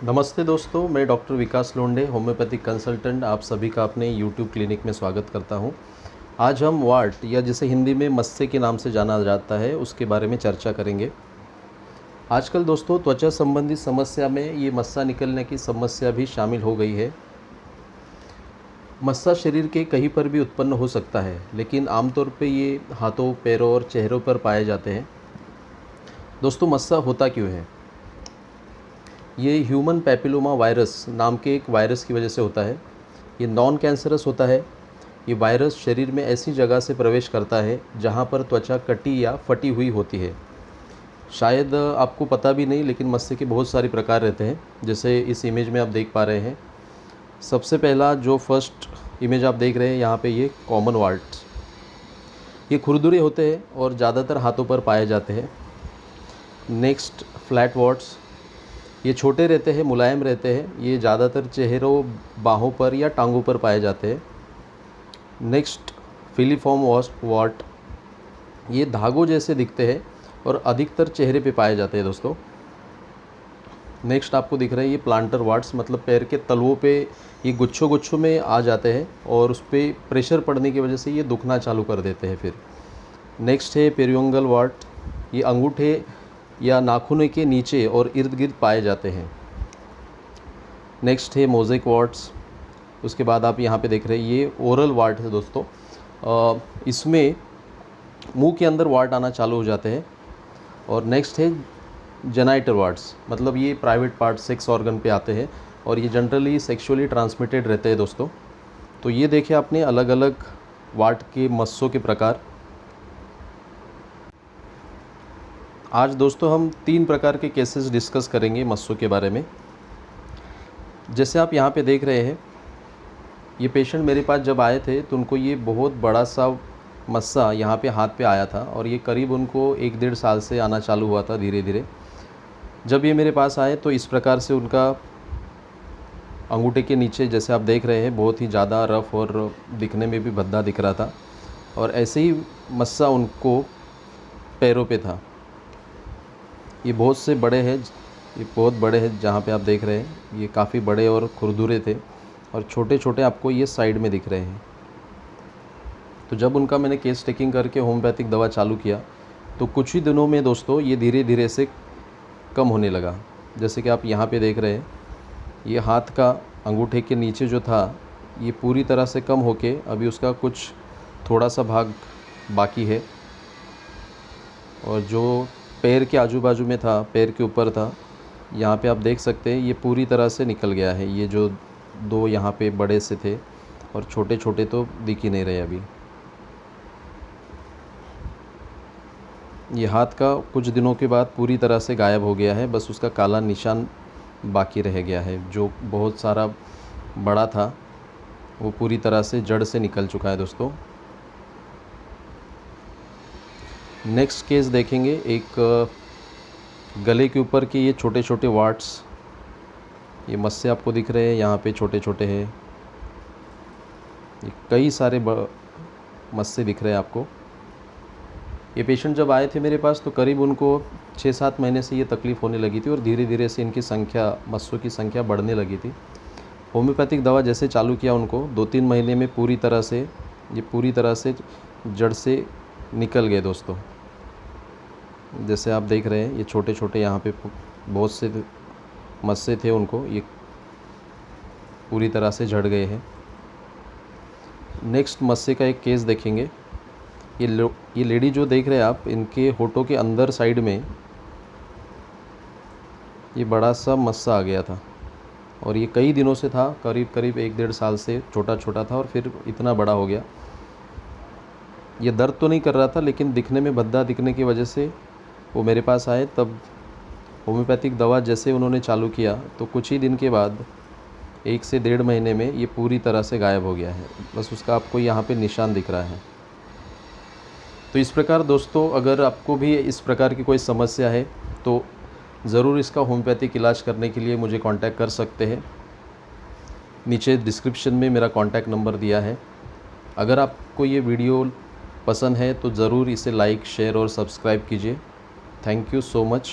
नमस्ते दोस्तों, मैं डॉक्टर विकास लोंढे, होम्योपैथिक कंसल्टेंट, आप सभी का अपने यूट्यूब क्लिनिक में स्वागत करता हूं। आज हम वार्ट या जिसे हिंदी में मस्से के नाम से जाना जाता है उसके बारे में चर्चा करेंगे। आजकल दोस्तों त्वचा संबंधी समस्या में ये मस्सा निकलने की समस्या भी शामिल हो गई है। मस्सा शरीर के कहीं पर भी उत्पन्न हो सकता है, लेकिन आमतौर पे ये हाथों, पैरों और चेहरों पर पाए जाते हैं। दोस्तों, मस्सा होता क्यों है? ये ह्यूमन पैपिलोमा वायरस नाम के एक वायरस की वजह से होता है। ये नॉन कैंसरस होता है। ये वायरस शरीर में ऐसी जगह से प्रवेश करता है जहाँ पर त्वचा कटी या फटी हुई होती है। शायद आपको पता भी नहीं, लेकिन मस्से के बहुत सारे प्रकार रहते हैं, जैसे इस इमेज में आप देख पा रहे हैं। सबसे पहला जो फर्स्ट इमेज आप देख रहे हैं यहाँ पे, ये कॉमन वार्ट्स। ये खुरदुरे होते हैं और ज़्यादातर हाथों पर पाए जाते हैं। Next, flat वार्ट्स। ये छोटे रहते हैं, मुलायम रहते हैं। ये ज़्यादातर चेहरों, बाहों पर या टांगों पर पाए जाते हैं। Next, filiform ward. ये धागों जैसे दिखते हैं और अधिकतर चेहरे पे पाए जाते हैं दोस्तों। नेक्स्ट आपको दिख रहा है ये प्लांटर वार्ट्स, मतलब पैर के तलवों पे ये गुच्छों गुच्छों में आ जाते हैं और उस पर प्रेशर पड़ने की वजह से ये दुखना चालू कर देते हैं फिर। नेक्स्ट है पेरियोंगल वार्ट। ये अंगूठे या नाखूनों के नीचे और इर्द गिर्द पाए जाते हैं। नेक्स्ट है मोज़ेक वार्ट्स। उसके बाद आप यहाँ पे देख रहे हैं ये ओरल वार्ट है दोस्तों। इसमें मुंह के अंदर वार्ट आना चालू हो जाते हैं। और नेक्स्ट है जेनाइटल वार्ट्स, मतलब ये प्राइवेट पार्ट, सेक्स ऑर्गन पे आते हैं और ये जनरली सेक्सुअली ट्रांसमिटेड रहते हैं दोस्तों। तो ये देखे आपने अलग अलग वार्ट के मस्सों के प्रकार। आज दोस्तों हम 3 प्रकार के केसेस डिस्कस करेंगे मस्सों के बारे में। जैसे आप यहाँ पे देख रहे हैं, ये पेशेंट मेरे पास जब आए थे तो उनको ये बहुत बड़ा सा मस्सा यहाँ पे हाथ पे आया था और ये करीब उनको 1-1.5 साल से आना चालू हुआ था धीरे धीरे। जब ये मेरे पास आए तो इस प्रकार से उनका अंगूठे के नीचे, जैसे आप देख रहे हैं, बहुत ही ज़्यादा रफ़ और दिखने में भी भद्दा दिख रहा था। और ऐसे ही मस्सा उनको पैरों पे था। ये बहुत से बड़े हैं, ये बहुत बड़े हैं जहाँ पे आप देख रहे हैं, ये काफ़ी बड़े और खुरदुरे थे और छोटे छोटे आपको ये साइड में दिख रहे हैं। तो जब उनका मैंने केस टेकिंग करके होम्योपैथिक दवा चालू किया तो कुछ ही दिनों में दोस्तों ये धीरे धीरे से कम होने लगा। जैसे कि आप यहाँ पे देख रहे हैं, ये हाथ का अंगूठे के नीचे जो था ये पूरी तरह से कम होके अभी उसका कुछ थोड़ा सा भाग बाकी है। और जो पैर के आजू बाजू में था, पैर के ऊपर था, यहाँ पे आप देख सकते हैं ये पूरी तरह से निकल गया है। ये जो 2 यहाँ पे बड़े से थे और छोटे छोटे तो दिख ही नहीं रहे अभी। ये हाथ का कुछ दिनों के बाद पूरी तरह से गायब हो गया है, बस उसका काला निशान बाकी रह गया है। जो बहुत सारा बड़ा था वो पूरी तरह से जड़ से निकल चुका है दोस्तों। नेक्स्ट केस देखेंगे, एक गले के ऊपर के ये छोटे छोटे वार्ट्स, ये मस्से आपको दिख रहे हैं, यहाँ पे छोटे छोटे हैं। ये कई सारे मस्से दिख रहे हैं आपको। ये पेशेंट जब आए थे मेरे पास तो करीब उनको 6-7 महीने से ये तकलीफ़ होने लगी थी और धीरे धीरे से इनकी संख्या, मस्सों की संख्या बढ़ने लगी थी। होम्योपैथिक दवा जैसे चालू किया उनको 2-3 महीने में पूरी तरह से जड़ से निकल गए दोस्तों। जैसे आप देख रहे हैं ये छोटे छोटे यहाँ पे बहुत से मस्से थे, उनको ये पूरी तरह से झड़ गए हैं। नेक्स्ट मस्से का एक केस देखेंगे। ये लेडी जो देख रहे हैं आप, इनके होठों के अंदर साइड में ये बड़ा सा मस्सा आ गया था और ये कई दिनों से था, करीब 1-1.5 साल से छोटा छोटा था और फिर इतना बड़ा हो गया। ये दर्द तो नहीं कर रहा था, लेकिन दिखने में भद्दा दिखने की वजह से वो मेरे पास आए। तब होम्योपैथिक दवा जैसे उन्होंने चालू किया तो कुछ ही दिन के बाद 1 से 1.5 महीने में ये पूरी तरह से गायब हो गया है। बस उसका आपको यहाँ पे निशान दिख रहा है। तो इस प्रकार दोस्तों, अगर आपको भी इस प्रकार की कोई समस्या है तो ज़रूर इसका होम्योपैथिक इलाज करने के लिए मुझे कांटेक्ट कर सकते हैं। नीचे डिस्क्रिप्शन में मेरा कांटेक्ट नंबर दिया है। अगर आपको ये वीडियो पसंद है तो ज़रूर इसे लाइक, शेयर और सब्सक्राइब कीजिए। Thank you so much.